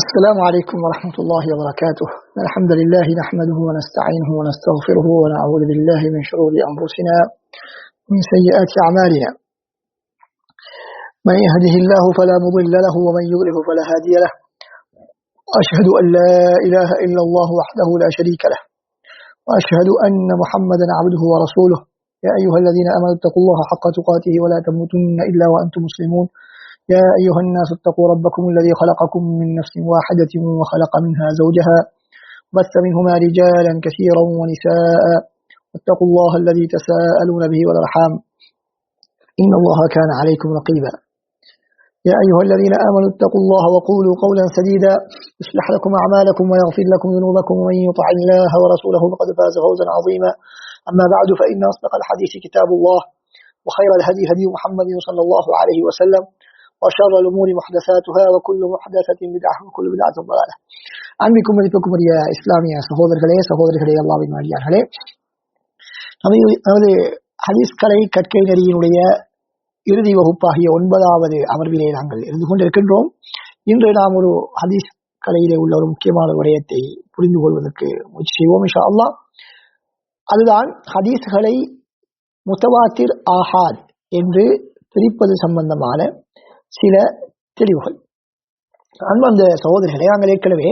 السلام عليكم ورحمة الله وبركاته. الحمد لله نحمده ونستعينه ونستغفره ونعوذ بالله من شرور أنفسنا ومن سيئات أعمالنا. من يهده الله فلا مضل له ومن يضلل فلا هادي له. أشهد أن لا إله إلا الله وحده لا شريك له وأشهد أن محمدا عبده ورسوله. يا أيها الذين آمنوا اتقوا الله حق تقاته ولا تموتن إلا وأنتم مسلمون. يا أيها الناس اتقوا ربكم الذي خلقكم من نفس واحدة وخلق منها زوجها وبث منهما رجالا كثيرا ونساء واتقوا الله الذي تساءلون به والأرحام إن الله كان عليكم رقيبا. يا أيها الذين آمنوا اتقوا الله وقولوا قولا سديدا يصلح لكم أعمالكم ويغفر لكم ذنوبكم ومن يطع الله ورسوله فقد فاز فوزا عظيما. أما بعد فإن أصدق الحديث كتاب الله وخير الهدي هدي محمد صلى الله عليه وسلم وشر الأمور محدثاتها وكل محدثة بدعة وكل بدعة ضلالة. அன்பிற்கும் மதிப்புக்கும் உரிய இஸ்லாமிய சகோதரர்களே அல்லாஹ்வின் அடியார்களே, நமது ஹதீஸ் கலை கற்கை நெறியினுடைய இறுதி வகுப்பாகிய 9வது அமர்விலே நாங்கள் இருந்து கொண்டிருக்கின்றோம். இன்று நாம் ஒரு ஹதீஸ் கலையிலே உள்ள ஒரு முக்கியமான விடயத்தை புரிந்து கொள்வதற்கு முயற்சி செய்வோம் இன்ஷா அல்லாஹ். அதுதான் ஹதீஸ்களை முத்தவாத்திர் ஆஹாத் என்று பிரிப்பது சம்பந்தமான சில தெளிவுகள். அன்பந்த சகோதரர்களே, நாங்கள் ஏற்கனவே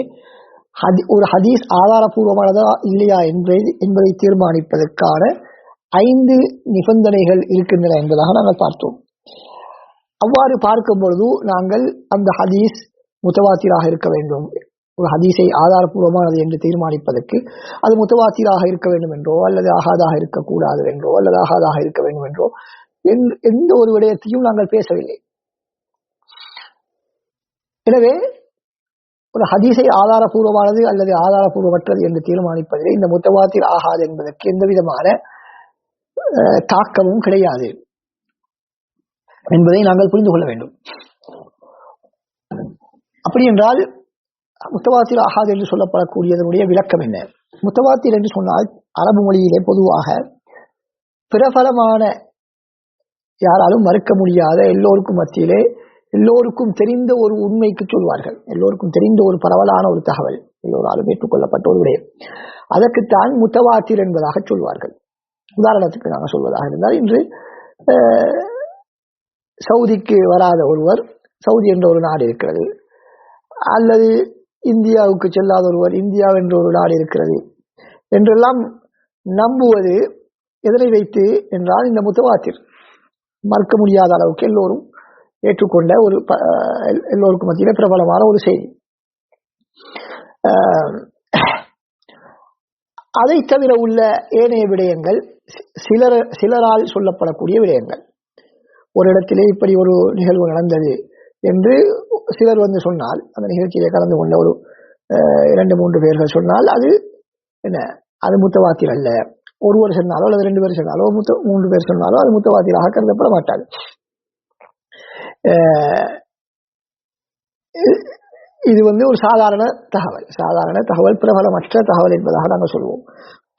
ஒரு ஹதீஸ் ஆதாரபூர்வமானதா இல்லையா என்பதை தீர்மானிப்பதற்கான 5 நிபந்தனைகள் இருக்கின்றன என்பதாக நாங்கள் பார்த்தோம். அவ்வாறு பார்க்கும் பொழுது நாங்கள் அந்த ஹதீஸ் முத்தவாத்திராக இருக்க வேண்டும், ஒரு ஹதீஸை ஆதாரபூர்வமானது என்று தீர்மானிப்பதற்கு அது முத்தவாத்திராக இருக்க வேண்டும் என்றோ அல்லது ஆகாதாக இருக்கக்கூடாது என்றோ அல்லது ஆகாதாக இருக்க வேண்டும் என்றோ எந்த ஒரு விடயத்தையும் நாங்கள் பேசவில்லை. எனவே ஒரு ஹதீஸை ஆதாரபூர்வமானது அல்லது ஆதாரபூர்வமற்றது என்று தீர்மானிப்பதில் இந்த முத்தவாத்திர் ஆகாது என்பதற்கு எந்த விதமான தாக்கமும் கிடையாது என்பதை நாங்கள் புரிந்து கொள்ள வேண்டும். அப்படி என்றால் முத்தவாத்திர் ஆகாது என்று சொல்லப்படக்கூடியதனுடைய விளக்கம் என்ன? முத்தவாத்திர் என்று சொன்னால் அரபு மொழியிலே பொதுவாக பிரபலமான, யாராலும் மறுக்க முடியாத, எல்லோருக்கும் மத்தியிலே எல்லோருக்கும் தெரிந்த ஒரு உண்மைக்கு சொல்வார்கள். எல்லோருக்கும் தெரிந்த ஒரு பரவலான ஒரு தகவல், எல்லோராலும் ஏற்றுக்கொள்ளப்பட்ட ஒரு விடயம், அதற்குத்தான் முத்தவாத்திர் என்பதாக சொல்வார்கள். உதாரணத்துக்கு நாங்கள் சொல்வதாக இருந்தால், இன்று சவுதிக்கு வராத ஒருவர், சவுதி என்ற ஒரு நாடு இருக்கிறது, அல்லது இந்தியாவுக்கு செல்லாத ஒருவர், இந்தியா என்ற ஒரு நாடு இருக்கிறது என்றெல்லாம் நம்புவது எதனை வைத்து என்றால், இந்த முத்தவாத்திர் மறுக்க முடியாத அளவுக்கு எல்லோரும் ஏற்றுக்கொண்ட ஒரு எல்லோருக்கும் மத்தியிலே பிரபலமான ஒரு செய்தி. அதை தவிர உள்ள ஏனைய விடயங்கள் சிலரால் சொல்லப்படக்கூடிய விடயங்கள். ஒரு இடத்திலே இப்படி ஒரு நிகழ்வு நடந்தது என்று சிலர் வந்து சொன்னால், அந்த நிகழ்ச்சியிலே கலந்து கொண்ட ஒரு 2-3 பேர்கள் சொன்னால் அது என்ன, அது முத்தவாத்திர் அல்ல. ஒருவர் சொன்னாலோ அல்லது 2 பேர் சொன்னாலோ 3 பேர் சொன்னாலோ அது முத்தவாத்திராக கருதப்பட மாட்டாது. இது வந்து ஒரு சாதாரண தகவல், பிரபலமற்ற தகவல் என்பதாக நாங்கள் சொல்லுவோம்.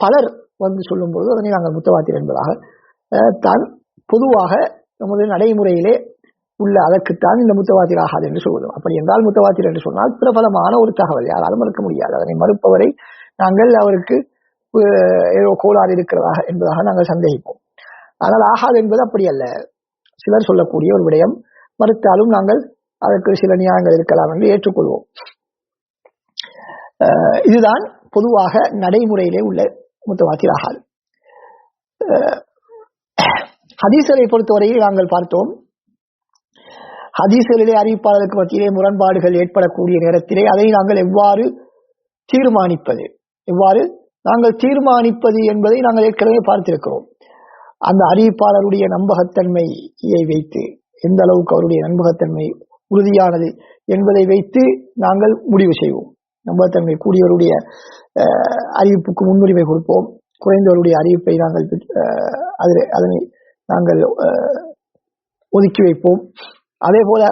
பலர் வந்து சொல்லும் பொழுது அதனை நாங்கள் முத்தவாத்திர் என்பதாக தான் பொதுவாக நமது நடைமுறையிலே உள்ள அதற்குத்தான் இந்த முத்தவாத்திர் ஆகாது என்று சொல்லுவோம். அப்படி என்றால் முத்தவாத்திர் என்று சொன்னால் பிரபலமான ஒரு தகவல், யாராலும் மறுக்க முடியாது. அதனை மறுப்பவரை நாங்கள் அவருக்கு ஏதோ கோளாறு இருக்கிறதாக என்பதாக நாங்கள் சந்தேகிப்போம். ஆனால் ஆகாது என்பது அப்படி அல்ல. சிலர் சொல்லக்கூடிய ஒரு விடயம், மறுத்தாலும் நாங்கள் அதற்கு சில நியாயங்கள் இருக்கலாம் என்று ஏற்றுக்கொள்வோம். இதுதான் பொதுவாக நடைமுறையிலே உள்ள முத்தவாத்திர் ஆகாது. ஹதீஸ்களை பொறுத்தவரையில் நாங்கள் பார்த்தோம், ஹதீஸ்களிலே அறிவிப்பாளருக்கு மத்தியிலே முரண்பாடுகள் ஏற்படக்கூடிய நேரத்திலே அதை நாங்கள் எவ்வாறு தீர்மானிப்பது என்பதை நாங்கள் ஏற்கனவே பார்த்திருக்கிறோம். அந்த அறிவிப்பாளருடைய நம்பகத்தன்மையை வைத்து, எந்த அளவுக்கு அவருடைய நம்பகத்தன்மை உறுதியானது என்பதை வைத்து நாங்கள் முடிவு செய்வோம். நம்பகத்தன்மை கூடியவருடைய அறிவிப்புக்கு முன்னுரிமை கொடுப்போம், குறைந்தவருடைய அறிவிப்பை நாங்கள் அதனை நாங்கள் ஒதுக்கி வைப்போம். அதே போல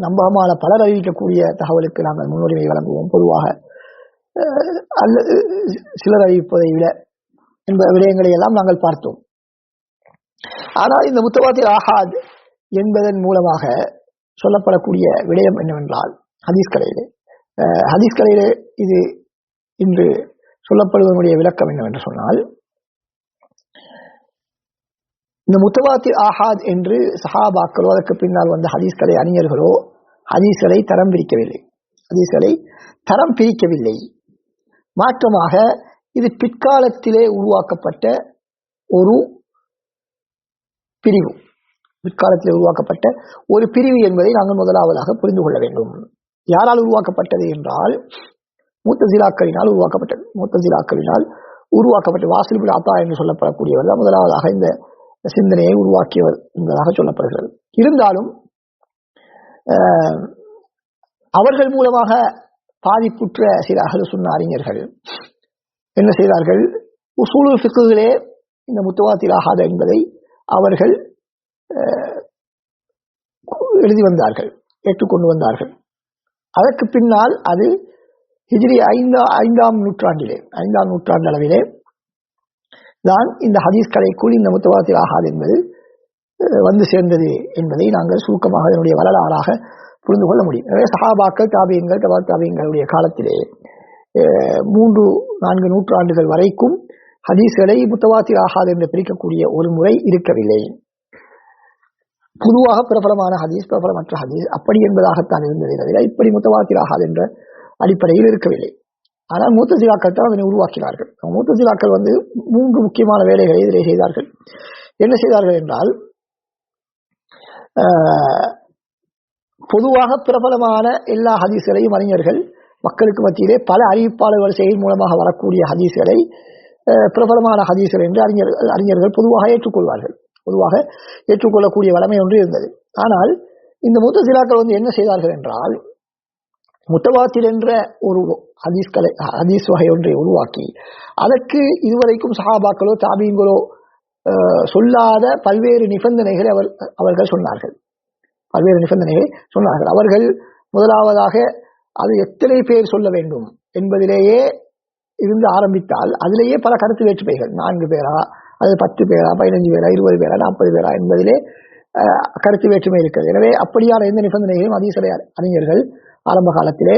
நம்பகமான பலர் அறிவிக்கக்கூடிய தகவலுக்கு நாங்கள் முன்னுரிமை வழங்குவோம் பொதுவாக, அல்லது சிலர் அறிவிப்பதை விட என்ப விடயங்களை எல்லாம் நாங்கள் பார்த்தோம். ஆனால் இந்த முத்தவாத்திர் ஆகாத் என்பதன் மூலமாக சொல்லப்படக்கூடிய விடயம் என்னவென்றால் ஹதீஸ்களிலே இது இன்று சொல்லப்படுவதனுடைய விளக்கம் என்னவென்று சொன்னால், இந்த முத்தவாத்திர் ஆஹாத் என்று சஹாபாக்களோ அதற்கு பின்னால் வந்த ஹதீஸ்களை அறிஞர்களோ ஹதீஸ்களை தரம் பிரிக்கவில்லை. மாற்றமாக இது பிற்காலத்திலே உருவாக்கப்பட்ட ஒரு பிரிவு என்பதை நாங்கள் முதலாவதாக புரிந்து கொள்ள வேண்டும். யாரால் உருவாக்கப்பட்டது என்றால் முத்தசிலாக்களினால் உருவாக்கப்பட்ட வாசில் பின் அத்தா என்று சொல்லப்படக்கூடியவர் தான் முதலாவதாக இந்த சிந்தனையை உருவாக்கியவர் என்பதாக சொல்லப்படுகிறது. இருந்தாலும் அவர்கள் மூலமாக பாதிப்புற்ற சில அஹ்லு சுன்னா அறிஞர்கள் என்ன செய்தார்கள், உசூலுல் ஃபிக்ஹிலே இந்த முத்தவாத்திர் ஆஹாத் என்பதை அவர்கள் எழுதி வந்தார்கள், ஏற்றுக்கொண்டு வந்தார்கள். அதற்கு பின்னால் அது ஹிஜ்ரி 5ஆம் நூற்றாண்டு அளவிலே தான் இந்த ஹதீஸ் கலைக்குள் இந்த முத்தவாத்திர் ஆஹாத் என்பது வந்து சேர்ந்தது என்பதை நாங்கள் சுருக்கமாக அதனுடைய வரலாறாக புரிந்து கொள்ள முடியும். எனவே சஹாபாக்கள், தாபியீன்கள், தபா தாபியீன்களுடைய காலத்திலே 3-4 நூற்றாண்டுகள் வரைக்கும் ஹதீஸ்களை முத்தவாத்திர் ஆஹாத் என்று பிரிக்கக்கூடிய ஒரு முறை இருக்கவில்லை. பொதுவாக பிரபலமான ஹதீஸ், பிரபலமற்ற ஹதீஸ் அப்படி என்பதாகத்தான் இருந்ததை தவிர இப்படி முத்தவாத்திர் ஆஹாத் என்ற அடிப்படையில் இருக்கவில்லை. ஆனால் முத்தசிலாக்கள் தான் அதனை உருவாக்கினார்கள். முத்தசிலாக்கள் 3 முக்கியமான வேலைகளை இதிலே செய்தார்கள். என்ன செய்தார்கள் என்றால், பொதுவாக பிரபலமான எல்லா ஹதீஸ்களையும் அறிஞர்கள் மக்களுக்கு மத்தியிலே பல அறிவிப்பாளர்கள் செயல் மூலமாக வரக்கூடிய ஹதீஸ்களை பிரபலமான ஹதீஸ்கள் என்று அறிஞர்கள் பொதுவாக ஏற்றுக்கொள்ளக்கூடிய வளமை ஒன்று இருந்தது. ஆனால் இந்த முத்தசிலாக்கள் என்ன செய்தார்கள் என்றால், முத்தவாத்திர் என்ற ஒரு ஹதீஸ் வகை ஒன்றை உருவாக்கி அதற்கு இதுவரைக்கும் சஹாபாக்களோ தாபீன்களோ சொல்லாத பல்வேறு நிபந்தனைகளை அவர்கள் சொன்னார்கள். அவர்கள் முதலாவதாக அது எத்தனை பேர் சொல்ல வேண்டும் என்பதிலேயே இருந்து ஆரம்பித்தால் அதிலேயே பல கருத்து வேற்றுமைகள், 4 பேரா, அது 10 பேரா, 15 பேரா, 20 பேரா, 40 பேரா என்பதிலே கருத்து வேற்றுமை இருக்கிறது. எனவே அப்படியான எந்த நிபந்தனைகளையும் ஹதீஸ் அறிஞர்கள் ஆரம்ப காலத்திலே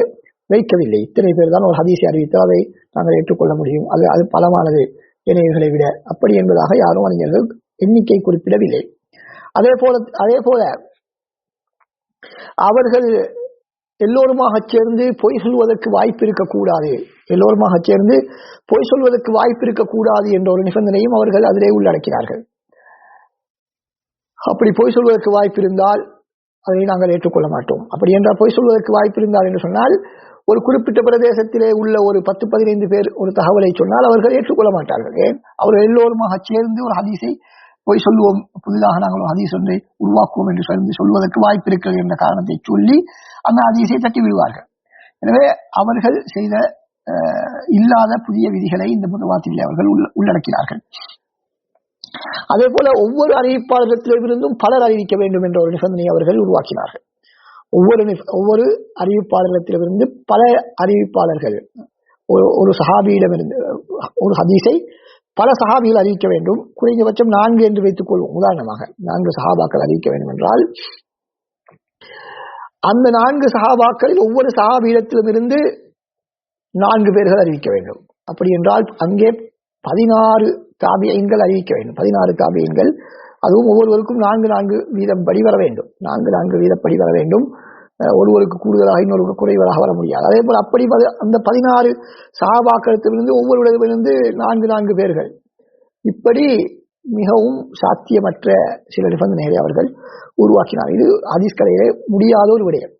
வைக்கவில்லை. இத்தனை பேர் தான் ஒரு ஹதீஸை அறிவித்தால் அதை நாங்கள் ஏற்றுக்கொள்ள முடியும், அது பலமானது இணையர்களை விட, அப்படி என்பதாக யாரும் அறிஞர்கள் எண்ணிக்கை குறிப்பிடவில்லை. அதே போல அவர்கள் எல்லோருமாக சேர்ந்து பொய் சொல்வதற்கு வாய்ப்பு இருக்கக்கூடாது என்ற ஒரு நிபந்தனையும் அவர்கள் அதிலே உள்ளடக்கினார்கள். அப்படி பொய் சொல்வதற்கு வாய்ப்பு இருந்தால் அதை நாங்கள் ஏற்றுக்கொள்ள மாட்டோம். அப்படி என்றால் பொய் சொல்வதற்கு வாய்ப்பு இருந்தால் என்று சொன்னால், ஒரு குறிப்பிட்ட பிரதேசத்திலே உள்ள ஒரு 10-15 பேர் ஒரு தகவலை சொன்னால் அவர்கள் ஏற்றுக்கொள்ள மாட்டார்கள். ஏன்? அவர்கள் எல்லோருமாக சேர்ந்து ஒரு ஹதீஸை பொய் சொல்லுவோம், புதிதாக நாங்கள் ஒரு ஹதீஸ் ஒன்றை உருவாக்குவோம் என்று சொல்வதற்கு வாய்ப்பு இருக்கிறது என்ற காரணத்தை சொல்லி அந்த ஹதீஸை தட்டி விடுவார்கள். எனவே அவர்கள் செய்த இல்லாத புதிய விதிகளை இந்த முத்தவாத்திரிலே அவர்கள் உள்ளடக்கினார்கள். அதே போல ஒவ்வொரு அறிவிப்பாளரிடத்திலிருந்தும் பலர் அறிவிக்க வேண்டும் என்ற ஒரு நிபந்தனையை அவர்கள் உருவாக்கினார்கள். ஒவ்வொரு அறிவிப்பாளரிடத்திலிருந்து பல அறிவிப்பாளர்கள், ஒரு சஹாபியிடமிருந்து ஒரு ஹதீஸை பல சஹாபிகள் அறிவிக்க வேண்டும். குறைந்தபட்சம் 4 என்று வைத்துக் கொள்வோம். உதாரணமாக 4 சஹாபாக்கள் அறிவிக்க வேண்டும் என்றால், அந்த 4 சஹாபாக்களில் ஒவ்வொரு சஹாபியிடத்திலிருந்து 4 பேர்கள் அறிவிக்க வேண்டும். அப்படி என்றால் அங்கே 16 தாபியீன்கள் அறிவிக்க வேண்டும். 16 தாபியீன்கள், அதுவும் ஒவ்வொருவருக்கும் 4 வீதம் படி வர வேண்டும். 4 வீதப்படி வர வேண்டும். ஒருவருக்கு கூடுதலாக இன்னொருக்கு குறைவதாக வர முடியாது. அதே போல அப்படி அந்த 16 சஹாபாக்களிடத்திலிருந்து ஒவ்வொருவரிடமிருந்து 4 பேர்கள், இப்படி மிகவும் சாத்தியமற்ற சில நிபந்தனைகளை அவர்கள் உருவாக்கினார். இது ஹதீஸ் கலையிலே முடியாத ஒரு விடயம்.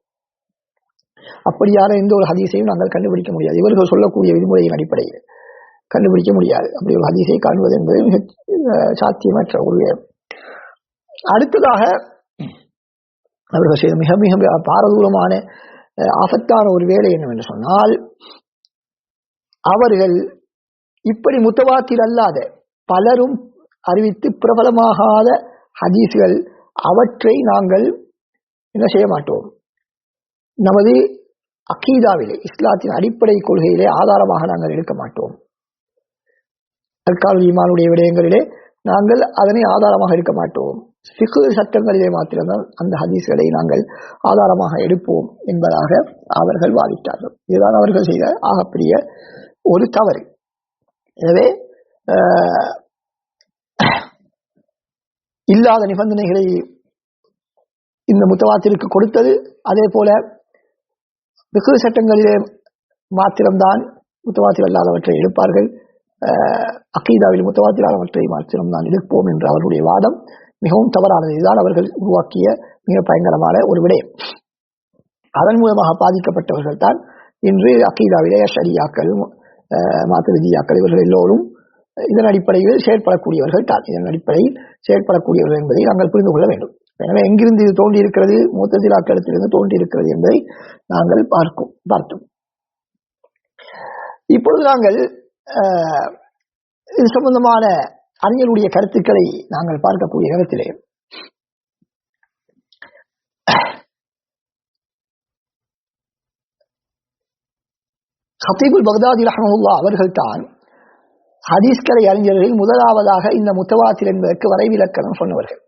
அப்படியான எந்த ஒரு ஹதீஸையும் நாங்கள் கண்டுபிடிக்க முடியாது. இவர்கள் சொல்லக்கூடிய விதிமுறையின் அடிப்படையில் கண்டுபிடிக்க முடியாது. அப்படி ஒரு ஹதீஸை காணுவது என்பது மிக சாத்தியமற்ற ஒரு விடயம். அடுத்ததாக அவர்கள் செய்த மிக மிக பாரதூரமான ஆபத்தான ஒரு வேலை என்னவென்று சொன்னால், அவர்கள் இப்படி முத்தவாத்திர் அல்லாத பலரும் அறிவித்து பிரபலமாகாத ஹதீஸ்கள், அவற்றை நாங்கள் என்ன செய்ய மாட்டோம், நமது அகீதாவிலே, இஸ்லாத்தின் அடிப்படை கொள்கையிலே ஆதாரமாக நாங்கள் எடுக்க மாட்டோம். அர்கானுல் ஈமானுடைய விடயங்களிலே நாங்கள் அதனை ஆதாரமாக எடுக்க மாட்டோம். ஃபிக்ஹ் சட்டங்களிலே மாத்திரம்தான் அந்த ஹதீஸ்களை நாங்கள் ஆதாரமாக எடுப்போம் என்பதாக அவர்கள் வாதிட்டார்கள். இதுதான் அவர்கள் செய்த ஆகப்பெரிய ஒரு தவறு. எனவே இல்லாத நிபந்தனைகளை இந்த முத்தவாத்திற்கு கொடுத்தது, அதே போல ஃபிக்ஹ் சட்டங்களிலே மாத்திரம்தான் முத்தவாத்திர் அல்லாதவற்றை எடுப்பார்கள், அகீதாவில் முத்தவாத்திரானவற்றை மாத்திரம்தான் எடுப்போம் என்ற அவர்களுடைய வாதம் மிகவும் தவறானது. இதுதான் அவர்கள் உருவாக்கிய மிக பயங்கரமான ஒரு விடயம். அதன் மூலமாக பாதிக்கப்பட்டவர்கள் தான் இன்று அகீதாவிலே ஷரியாக்கள், மாத்துரிதியாக்கள் இவர்கள் எல்லோரும் இதன் அடிப்படையில் செயற்படக்கூடியவர்கள் தான். இதன் அடிப்படையில் செயற்படக்கூடியவர்கள் என்பதை நாங்கள் புரிந்து கொள்ள வேண்டும். எனவே எங்கிருந்து இது தோன்றியிருக்கிறது, முத்தசிலாக்களிடத்திலிருந்து தோன்றியிருக்கிறது என்பதை நாங்கள் பார்த்தோம். இப்பொழுது நாங்கள் இது சம்பந்தமான அறிஞருடைய கருத்துக்களை நாங்கள் பார்க்கக்கூடிய நேரத்திலே ஹத்தீபுல் பக்தாதி ரஹ்மத்துல்லாஹ் அவர்கள் தான் ஹதீஸ்கலை அறிஞர்களில் முதலாவதாக இந்த முத்தவாத்திர் என்பதற்கு வரைவிலக்கணம் சொன்னவர்கள்.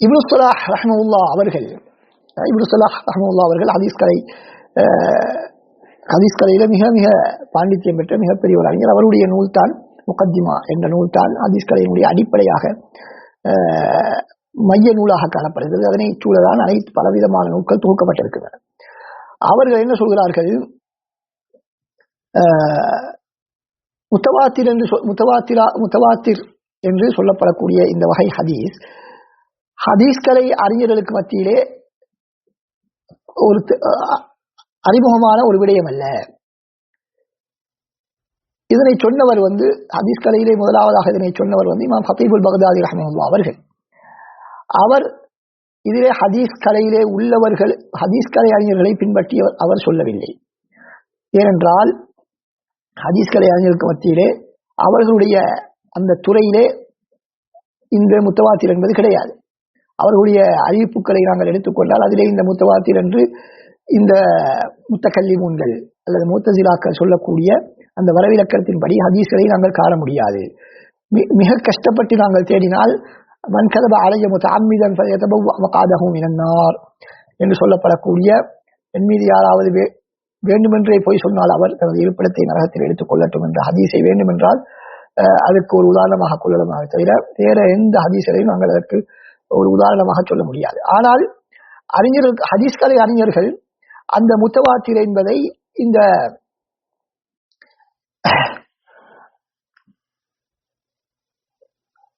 இப்னு ஸலாஹ் ரஹ்மத்துல்லாஹ் அவர்கள் ஹதீஸ்கலையில மிக மிக பாண்டித்யம் பெற்ற மிகப்பெரிய ஒரு அறிஞர். அவருடைய நூல் தான் முகத்திமா என்ற நூல் தான் ஹதீஸ்கலையினுடைய அடிப்படையாக மைய நூலாக காணப்படுகிறது. அதனை சூழலான அனைத்து பலவிதமான நூல்கள் தொகுக்கப்பட்டிருக்கின்றன. அவர்கள் என்ன சொல்கிறார்கள், முத்தவாத்திர் என்று சொல்லப்படக்கூடிய இந்த வகை ஹதீஸ்கலை அறிஞர்களுக்கு மத்தியிலே ஒரு அறிமுகமான ஒரு விடயம் அல்ல. இதனை சொன்னவர் ஹதீஸ்கலையிலே முதலாவதாக இதனை சொன்னவர் இமாம் ஹத்தீபுல் பக்தாதி ரஹ்மத்துல்லாஹ் அவர்கள். அவர் இதிலே ஹதீஸ்கலையிலே உள்ளவர்கள், ஹதீஸ்கலை அறிஞர்களை பின்பற்றியவர் அவர் சொல்லவில்லை. ஏனென்றால் ஹதீஸ்கலை அறிஞர்களுக்கு மத்தியிலே அவர்களுடைய அந்த துறையிலே இந்த முத்தவாத்திர் என்பது கிடையாது. அவர்களுடைய அறிவிப்புகளை நாங்கள் எடுத்துக்கொண்டால் அதிலே இந்த முத்தவாத்திர் என்று இந்த முத்தகல்லிமூன்கள் அல்லது முத்தசிலாக்கள் சொல்லக்கூடிய அந்த வரவிலக்கணத்தின்படி ஹதீஸ்களை நாங்கள் காண முடியாது. மிக கஷ்டப்பட்டு நாங்கள் தேடினால் மன் கதப அலைய முத்தஅம்மிதன் ஃபயதபவ்வஅ மக்அதஹு மினன் நார் என்று சொல்லப்படக்கூடிய என் மீது யாராவது வேண்டுமென்றே போய் சொன்னால் அவர் தனது இருப்பிடத்தை நரகத்தில் எடுத்துக் கொள்ளட்டும் என்ற ஹதீஸை வேண்டுமென்றால் அதற்கு ஒரு உதாரணமாக கொள்ளலாமே தவிர வேற எந்த ஹதீஸையும் நாங்கள் அதற்கு ஒரு உதாரணமாக சொல்ல முடியாது. ஆனால் அறிஞர்கள், ஹதீஸ்கலை அறிஞர்கள் அந்த முத்தவாத்திர் என்பதை இந்த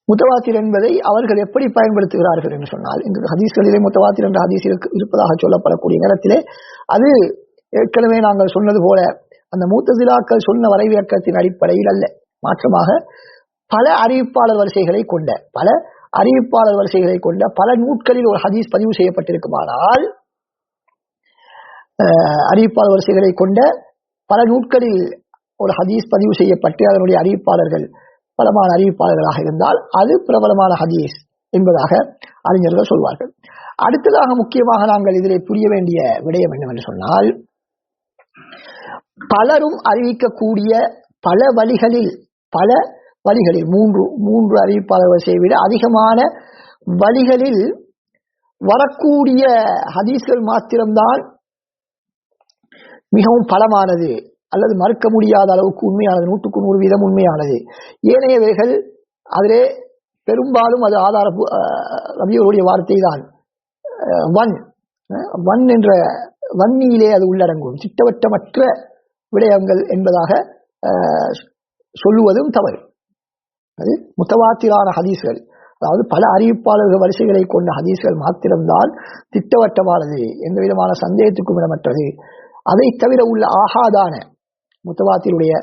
முத்தவாத்திர் என்பதை அவர்கள் எப்படி பயன்படுத்துகிறார்கள் என்று சொன்னால், இந்த ஹதீஸ்களிலே முத்தவாத்திர் என்ற ஹதீஸ் இருப்பதாக சொல்லப்படக்கூடிய நேரத்திலே அது ஏற்கனவே நாங்கள் சொன்னது போல அந்த முத்தசிலாக்கள் சொன்ன வரைவிலக்கணத்தின் அடிப்படையில் அல்ல, மாற்றமாக பல அறிவிப்பாளர் வரிசைகளை கொண்ட பல நூட்களில் ஒரு ஹதீஸ் பதிவு செய்யப்பட்டிருக்குமானால், அறிவிப்பாளர் வரிசைகளை கொண்ட பல நூட்களில் ஒரு ஹதீஸ் பதிவு செய்யப்பட்டு அதனுடைய அறிவிப்பாளர்கள் பலமான அறிவிப்பாளர்களாக இருந்தால் அது பிரபலமான ஹதீஸ் என்பதாக அறிஞர்கள் சொல்வார்கள். அடுத்ததாக முக்கியமாக நாங்கள் இதிலே புரிய வேண்டிய விடயம் என்னவென்று சொன்னால், பலரும் அறிவிக்கக்கூடிய பல வழிகளில் மூன்று அறிவிப்பாளர் வரிசையை விட அதிகமான வழிகளில் வரக்கூடிய ஹதீஸ்கள் மாத்திரம்தான் மிகவும் பலமானது அல்லது மறுக்க முடியாத அளவுக்கு உண்மையானது, 100% உண்மையானது. ஏனையவைகள் அதிலே பெரும்பாலும் அது ரபியுடைய வார்த்தை தான் வன் என்ற வன்னியிலே அது உள்ளடங்கும், திட்டவட்டமற்ற விடயங்கள் என்பதாக சொல்லுவதும் தவறு. அது முத்தவாத்திரான ஹதீஸ்கள், அதாவது பல அறிவிப்பாளர்கள் வரிசைகளை கொண்ட ஹதீஸ்கள் மாத்திரம்தான் திட்டவட்டமானது, எந்த விதமான சந்தேகத்துக்கும் இடமற்றது. அதை தவிர உள்ள ஆகாதான முத்தவாத்திருடைய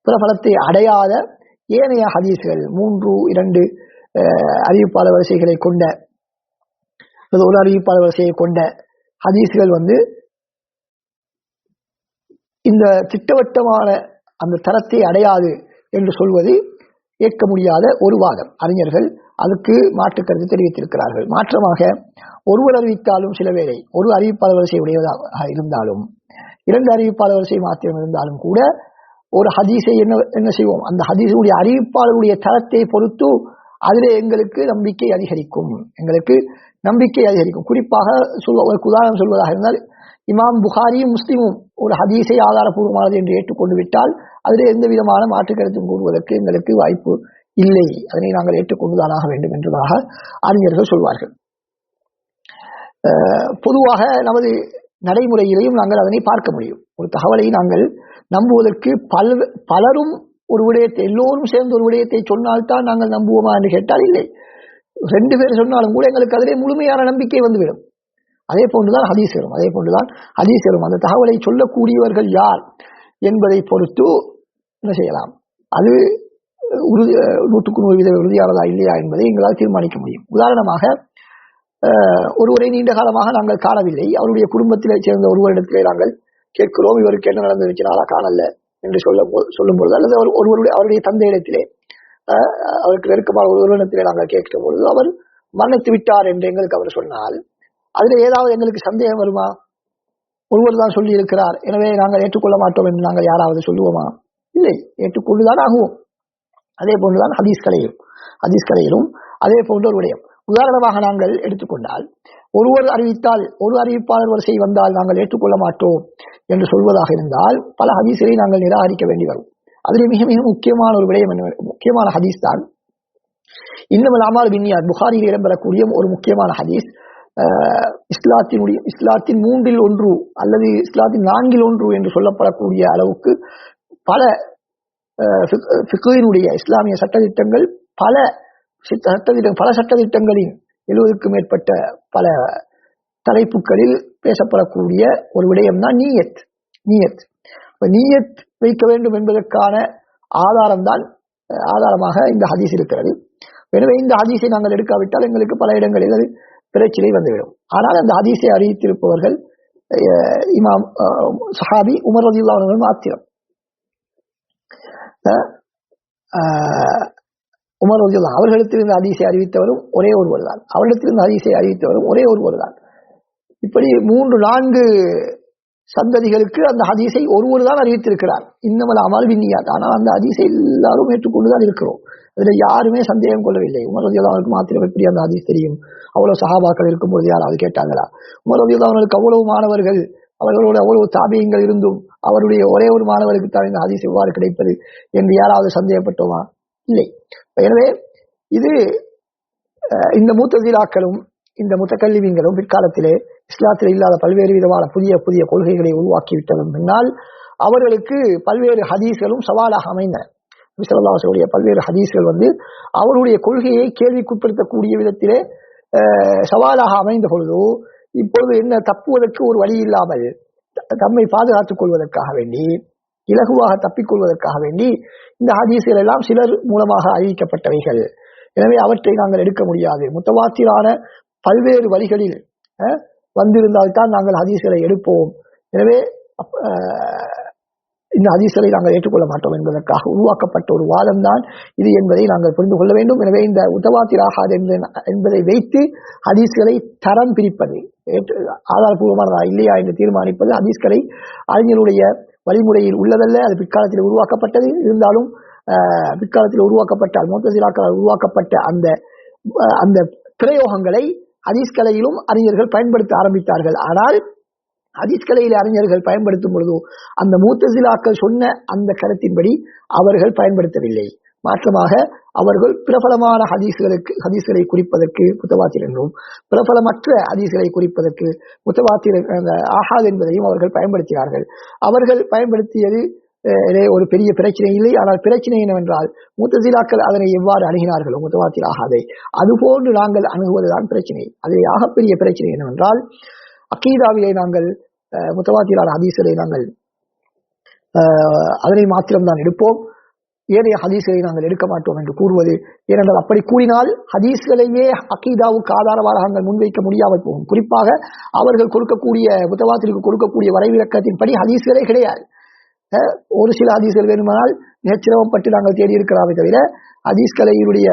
பிரபலத்தை அடையாத ஏனைய ஹதீஸ்கள் 3-2 அறிவிப்பாளர் வரிசைகளை கொண்ட ஒரு அறிவிப்பாளர் வரிசையை கொண்ட ஹதீஸ்கள் இந்த திட்டவட்டமான அந்த தரத்தை அடையாது என்று சொல்வது ஏற்க முடியாத ஒரு வாதம். அறிஞர்கள் அதுக்கு மாற்றுக்கருத்து தெரிவித்திருக்கிறார்கள். மாற்றமாக ஒருவர் அறிவித்தாலும் சில வேளை ஒரு அறிவிப்பாளர் வரிசை உடையதாக இருந்தாலும் 2 அறிவிப்பாளர் வரிசை மாத்திரம் இருந்தாலும் கூட ஒரு ஹதீஸை என்ன செய்வோம், அந்த ஹதீஸுடைய அறிவிப்பாளருடைய தரத்தை பொறுத்து அதிலே எங்களுக்கு நம்பிக்கை அதிகரிக்கும். குறிப்பாக ஒரு உதாரணம் சொல்வதாக இருந்தால், இமாம் புகாரியும் முஸ்லிமும் ஒரு ஹதீஸை ஆதாரபூர்வமானது என்று ஏற்றுக்கொண்டு விட்டால் அதிலே எந்த விதமான மாற்று கருத்தும் கூறுவதற்கு எங்களுக்கு வாய்ப்பு இல்லை. அதனை நாங்கள் ஏற்றுக்கொண்டுதான் ஆக வேண்டும் என்பதாக அறிஞர்கள் சொல்வார்கள். பொதுவாக நமது நடைமுறையிலையும் நாங்கள் அதனை பார்க்க முடியும். ஒரு தகவலை நாங்கள் நம்புவதற்கு பலரும் ஒரு விடயத்தை, எல்லோரும் சேர்ந்து ஒரு விடயத்தை சொன்னால்தான் நாங்கள் நம்புவோமா என்று கேட்டால் இல்லை. 2 பேர் சொன்னாலும் கூட எங்களுக்கு அதிலே முழுமையான நம்பிக்கை வந்துவிடும். அதே போன்றுதான் ஹதீஸரும் அந்த தகவலை சொல்லக்கூடியவர்கள் யார் என்பதை பொறுத்து என்ன செய்யலாம், அது 100% உறுதியானதா இல்லையா என்பதை எங்களால் தீர்மானிக்க முடியும். உதாரணமாக, ஒருவரை நீண்ட காலமாக நாங்கள் காணவில்லை, அவருடைய குடும்பத்திலே சேர்ந்த ஒருவரிடத்திலே நாங்கள் கேட்கிறோம், இவருக்கு என்ன நடந்திருக்கிறாரா காணல என்று சொல்லும் பொழுது, அல்லது அவருடைய தந்தையிடத்திலே அவருக்கு நெருக்கமான ஒருவரிடத்திலே நாங்கள் கேட்கிற பொழுது அவர் மரணித்து விட்டார் என்று எங்களுக்கு அவர் சொன்னால், அதில் ஏதாவது எங்களுக்கு சந்தேகம் வருமா? ஒருவர் தான் சொல்லி இருக்கிறார், எனவே நாங்கள் ஏற்றுக்கொள்ள மாட்டோம் என்று நாங்கள் யாராவது சொல்லுவோமா? இல்லை, ஏற்றுக்கொண்டுதான் ஆகுவோம். அதே போன்றுதான் ஹதீஸ்களையிலும் அதே போன்ற ஒரு விடயம். உதாரணமாக நாங்கள் எடுத்துக்கொண்டால், ஒருவர் அறிவித்தால், ஒரு அறிவிப்பாளர் வரிசை வந்தால் நாங்கள் ஏற்றுக்கொள்ள மாட்டோம் என்று சொல்வதாக இருந்தால் பல ஹதீஸ்களை நாங்கள் நிராகரிக்க வேண்டி வரும். அதில் மிக மிக முக்கியமான ஒரு விடயம், முக்கியமான ஹதீஸ் தான் இன்னமல் அமால் பின்னியாத். புகாரியில் இடம்பெறக்கூடிய ஒரு முக்கியமான ஹதீஸ். இஸ்லாத்தின் 3இல் 1 அல்லது இஸ்லாத்தின் 4இல் 1 என்று சொல்லப்படக்கூடிய அளவுக்கு பல ஃபிக்ஹினுடைய இஸ்லாமிய சட்டத்திட்டங்கள், பல சட்டத்திட்டங்களின் 70க்கும் மேற்பட்ட பல தலைப்புகளில் பேசப்படக்கூடிய ஒரு விடயம் தான் நீயத் வைக்க வேண்டும் என்பதற்கான ஆதாரமாக இந்த ஹதீஸ் இருக்கிறது. எனவே இந்த ஹதீஸை நாங்கள் எடுக்காவிட்டால் எங்களுக்கு பல இடங்களில் அது பிரச்சனை வந்துவிடும். ஆனால் அந்த ஹதீஸை அறிவித்திருப்பவர்கள் இமாம் சஹாபி உமர் ரலியல்லாஹு அன்ஹு மாத்திரம். உமர் ரலியல்லாஹு அவர்களிடத்திலிருந்து ஹதீஸை அறிவித்தவரும் ஒரே ஒருவர் தான், அவரிடத்திலிருந்து ஹதீஸை அறிவித்தவரும் ஒரே ஒருவர் தான். இப்படி 3-4 சந்ததிகளுக்கு அந்த ஹதீஸை ஒருவர் தான் அறிவித்திருக்கிறார். இன்னமல் அமால் பின்னியாத். ஆனால் அந்த ஹதீஸை எல்லாரும் ஏற்றுக்கொண்டுதான் இருக்கிறோம். அதில் யாருமே சந்தேகம் கொள்ளவில்லை. உமர் ரலியல்லாஹு அன்ஹு மாத்திரம் எப்படி அந்த ஹதீஸ் தெரியும்? அவ்வளவு சஹாபாக்கள் இருக்கும்போது யாராவது கேட்டாங்களா? உமர் ரலியல்லாஹு அன்ஹுக்கு அவ்வளவு மாணவர்கள், அவர்களோட அவ்வளவு தாபியங்கள் இருந்தும் அவருடைய ஒரே ஒரு மாணவருக்கு தான் இந்த ஹதீஸ் எவ்வாறு கிடைப்பது என்று யாராவது சந்தேகப்பட்டோமா? இல்லை. எனவே இது இந்த முத்தஸிலாக்களும் இந்த முத்தகல்லிமீன்களும் பிற்காலத்திலே இஸ்லாத்தில் இல்லாத பல்வேறு விதமான புதிய புதிய கொள்கைகளை உருவாக்கிவிட்டதன் பின்னால் அவர்களுக்கு பல்வேறு ஹதீஸ்களும் சவாலாக அமைந்தன. நபி ஸல்லல்லாஹு அலைஹி வஸல்லம் பல்வேறு ஹதீஸ்கள் அவருடைய கொள்கையை கேள்விக்குட்படுத்தக்கூடிய விதத்திலே சவாலாக அமைந்த பொழுது, இப்பொழுது என்ன தப்புவதற்கு ஒரு வழி இல்லாமல் தம்மை பாதுகாத்துக் கொள்வதற்காக வேண்டி, இலகுவாக தப்பிக்கொள்வதற்காக வேண்டி இந்த ஹதீஸ்கள் எல்லாம் சிலர் மூலமாக அறிவிக்கப்பட்டவைகள். எனவே அவற்றை நாங்கள் எடுக்க முடியாது. முத்தவாத்திரான பல்வேறு வழிகளில் வந்திருந்தால்தான் நாங்கள் ஹதீஸ்களை எடுப்போம். எனவே இந்த ஹதீஸ்களை நாங்கள் ஏற்றுக்கொள்ள மாட்டோம் என்பதற்காக உருவாக்கப்பட்ட ஒரு வாதம் தான் இது என்பதை நாங்கள் புரிந்து கொள்ள வேண்டும். எனவே இந்த முத்தவாத்திர் ஆகாது என்பதை வைத்து ஹதீஸ்களை தரம் பிரிப்பது, ஆதாரபூர்வமானதா இல்லையா என்று தீர்மானிப்பது ஹதீஸ்களை அறிஞருடைய வழிமுறையில் உள்ளதல்ல. அது பிற்காலத்தில் உருவாக்கப்பட்டது. இருந்தாலும் பிற்காலத்தில் உருவாக்கப்பட்ட முத்தஸிலாக்களால் உருவாக்கப்பட்ட அந்த பிரயோகங்களை ஹதீஸ்களையிலும் அறிஞர்கள் பயன்படுத்த ஆரம்பித்தார்கள். ஆனால் ஹதீஸ்களையிலே அறிஞர்கள் பயன்படுத்தும் பொழுது அந்த முத்தஸிலாக்கள் சொன்ன அந்த கருத்தின்படி அவர்கள் பயன்படுத்தவில்லை. மாற்றமாக அவர்கள் பிரபலமான ஹதீஸ்களை குறிப்பதற்கு முத்தவாத்திர் என்றும், பிரபலமற்ற ஹதீஸ்களை குறிப்பதற்கு முத்தவாத்திர் ஆஹாத் என்பதையும் அவர்கள் பயன்படுத்தினார்கள். அவர்கள் பயன்படுத்தியது ஒரு பெரிய பிரச்சனை இல்லை. ஆனால் பிரச்சனை என்னவென்றால், முத்தஸிலாக்கள் அதனை எவ்வாறு அணுகினார்களோ முத்தவாத்திர் ஆகாதை, அதுபோன்று நாங்கள் அணுகுவதுதான் பிரச்சனை. அதில் ஆகப்பெரிய பிரச்சனை என்னவென்றால், அகீதாவிலே நாங்கள் முத்தவாத்திரான ஹதீஸ்களை நாங்கள் அதனை மாத்திரம்தான் எடுப்போம், ஏனைய ஹதீஸ்களை நாங்கள் எடுக்க மாட்டோம் என்று கூறுவது. ஏனென்றால் அப்படி கூறினால் ஹதீஸ்களையே அகீதாவுக்கு ஆதாரமாக முன்வைக்க முடியாமல் போகும். குறிப்பாக அவர்கள் கொடுக்கக்கூடிய முத்தவாத்திற்கு கொடுக்கக்கூடிய வரைவிலக்கத்தின்படி ஹதீஸ்களே கிடையாது. ஒரு சில ஹதீஸ்கள் வேணுமானால் மிகச்சிரமப்பட்டு நாங்கள் தேடி இருக்கிறாமே தவிர ஹதீஸ்களையுடைய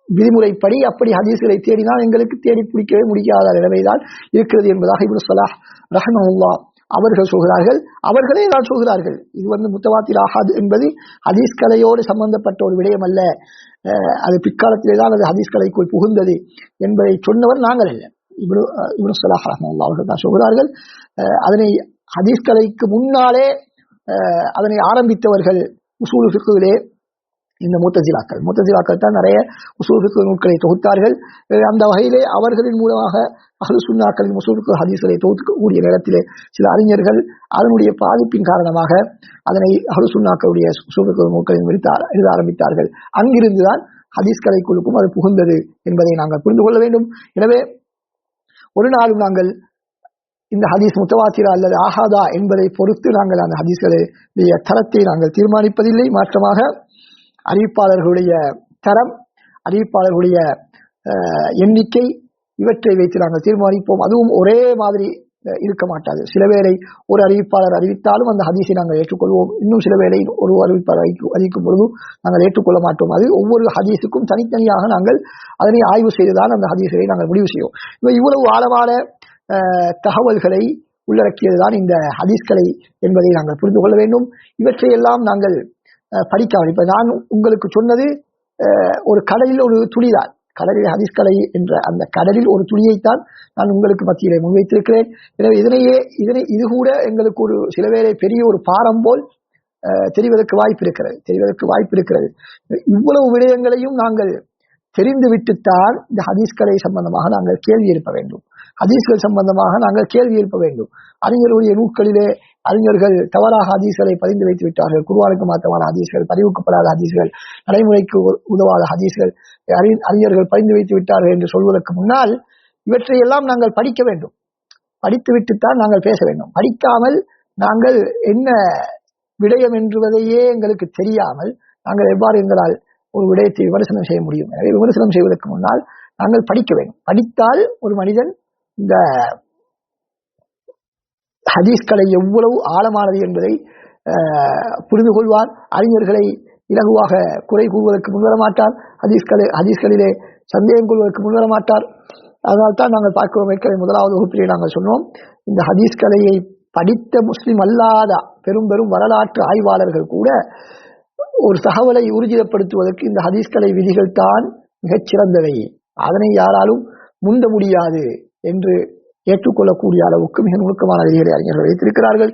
விதிமுறைப்படி அப்படி ஹதீஸ்களை தேடினால் எங்களுக்கு தேடி பிடிக்கவே முடியாத நிலைமைதான் இருக்கிறது என்பதாக இப்னு ஸலாஹ் ரஹ்மஹுல்லாஹ் அவர்கள் சொல்கிறார்கள், அவர்களே தான் சொல்கிறார்கள். இது முத்தவாத்திர் ஆஹாத் என்பது ஹதீஸ் கலையோடு சம்பந்தப்பட்ட ஒரு விடயம் அல்ல, அது பிற்காலத்திலே தான் அது ஹதீஸ் கலைக்குள் புகுந்தது என்பதை சொன்னவர் நாங்கள் அல்ல. இப்னு ஸலாஹ் ரஹ்மத்துல்லாஹி அவர்கள் தான் சொல்கிறார்கள். அதனை ஹதீஸ் கலைக்கு முன்னாலே அதனை ஆரம்பித்தவர்கள் உசூல் ஃபிக்ஹிலே இந்த முத்தசிலாக்கள் தான் நிறைய உசூல் ஃபிக்ஹ் நூல்களை தொகுத்தார்கள். அந்த வகையிலே அவர்களின் மூலமாக அஹ்லு சுன்னாக்களின் உசூல் ஃபிக்ஹ் ஹதீஸ்களை தொகுக்கக்கூடிய நேரத்திலே சில அறிஞர்கள் அதனுடைய பாதிப்பின் காரணமாக அதனை அஹ்லு சுன்னாக்களுடைய உசூல் ஃபிக்ஹ் நூல்களில் எழுத ஆரம்பித்தார்கள். அங்கிருந்துதான் ஹதீஸ் கலைக்குழுக்கும் அது புகுந்தது என்பதை நாங்கள் புரிந்து கொள்ள வேண்டும். எனவே ஒரு நாளும் நாங்கள் இந்த ஹதீஸ் முத்தவாத்திரா அல்லது ஆஹாதா என்பதை பொறுத்து நாங்கள் அந்த ஹதீஸ்களுடைய தரத்தை நாங்கள் தீர்மானிப்பதில்லை. மாற்றமாக அறிவிப்பாளர்களுடைய தரம், அறிவிப்பாளர்களுடைய எண்ணிக்கை, இவற்றை வைத்து நாங்கள் தீர்மானிப்போம். அதுவும் ஒரே மாதிரி இருக்க மாட்டாது. சில வேளை ஒரு அறிவிப்பாளர் அறிவித்தாலும் அந்த ஹதீஸை நாங்கள் ஏற்றுக்கொள்வோம், இன்னும் சில வேளை ஒரு அறிவிப்பாளர் அறிவிக்கும் பொழுதும் நாங்கள் ஏற்றுக்கொள்ள மாட்டோம். அது ஒவ்வொரு ஹதீஸுக்கும் தனித்தனியாக நாங்கள் அதனை ஆய்வு செய்துதான் அந்த ஹதீஸை நாங்கள் முடிவு செய்வோம். இவ்வளவு ஆழமான தகவல்களை உள்ளடக்கியதுதான் இந்த ஹதீஸ்களை என்பதை நாங்கள் புரிந்து கொள்ள வேண்டும். இவற்றையெல்லாம் நாங்கள் படிக்காமல், இப்ப நான் உங்களுக்கு சொன்னது ஒரு கடலில் ஒரு துளிதான், கடலில் ஹதீஸ்களை என்ற அந்த கடலில் ஒரு துளியைத்தான் நான் உங்களுக்கு மத்தியிலே முன்வைத்திருக்கிறேன். எனவே இது கூட எங்களுக்கு ஒரு சில வேளை பெரிய ஒரு பாரம் போல் தெரிவதற்கு வாய்ப்பு இருக்கிறது. இவ்வளவு விடயங்களையும் நாங்கள் தெரிந்து விட்டுத்தான் இந்த ஹதீஸ்களை சம்பந்தமாக நாங்கள் கேள்வி எழுப்ப வேண்டும். ஹதீஸ்கள் சம்பந்தமாக நாங்கள் கேள்வி எழுப்ப வேண்டும். அறிஞர்களுடைய நூல்களிலே அறிஞர்கள் தவறாக ஹதீஸ்களை பதிந்து வைத்து விட்டார்கள். குர்ஆனுக்கு மாற்றமான ஹதீஸ்கள், பதிவுக்கப்படாத ஹதீஸ்கள், நடைமுறைக்கு உதவாத ஹதீஸ்கள் அறிஞர்கள் பதிந்து வைத்து விட்டார்கள் என்று சொல்வதற்கு முன்னால் இவற்றையெல்லாம் நாங்கள் படிக்க வேண்டும். படித்துவிட்டுத்தான் நாங்கள் பேச வேண்டும். படிக்காமல் நாங்கள் என்ன விடயம் என்பதையே எங்களுக்கு தெரியாமல் நாங்கள் எவ்வாறு எங்களால் ஒரு விடயத்தை விமர்சனம் செய்ய முடியும்? எனவே விமர்சனம் செய்வதற்கு முன்னால் நாங்கள் படிக்க வேண்டும். படித்தால் ஒரு மனிதன் இந்த ஹதீஸ்களை எவ்வளவு ஆழமானது என்பதை புரிந்து கொள்வார். அறிஞர்களை இலகுவாக குறை கூறுவதற்கு முன்வர மாட்டார். ஹதீஸ்களிலே சந்தேகம் கொள்வதற்கு முன்வர மாட்டார். அதனால்தான் நாங்கள் பார்க்கிறோம், ஏற்கனவே முதலாவது வகுப்பிலே நாங்கள் சொன்னோம், இந்த ஹதீஸ்கலையை படித்த முஸ்லிம் அல்லாத பெரும் பெரும் வரலாற்று ஆய்வாளர்கள் கூட ஒரு தகவலை ஊர்ஜிதப்படுத்துவதற்கு இந்த ஹதீஸ்கலை விதிகள் தான் மிகச் சிறந்தவை, அதனை யாராலும் முந்த முடியாது என்று ஏற்றுக்கொள்ளக்கூடிய அளவுக்கு மிக நுணுக்கமான விதிகளை அறிஞர்கள் வைத்திருக்கிறார்கள்.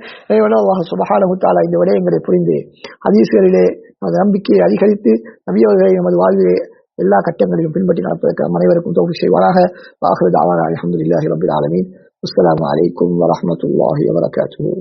அல்லாஹ் சுப்ஹானஹு வ தஆலா இந்த விடயங்களை புரிந்து ஹதீஸ்களிலே நமது நம்பிக்கையை அதிகரித்து நபி அவர்களை நமது வாழ்விலே எல்லா கட்டங்களிலும் பின்பற்றி நடப்பதற்கு அனைவருக்கும் தௌஃபீக் செய்வாராக. வாஹிரு தஅவானா அல்ஹம்துலில்லாஹி ரப்பில் ஆலமீன். அஸ்ஸலாமு அலைக்கும் வரஹ்மத்துல்லாஹி வபரகாத்துஹு.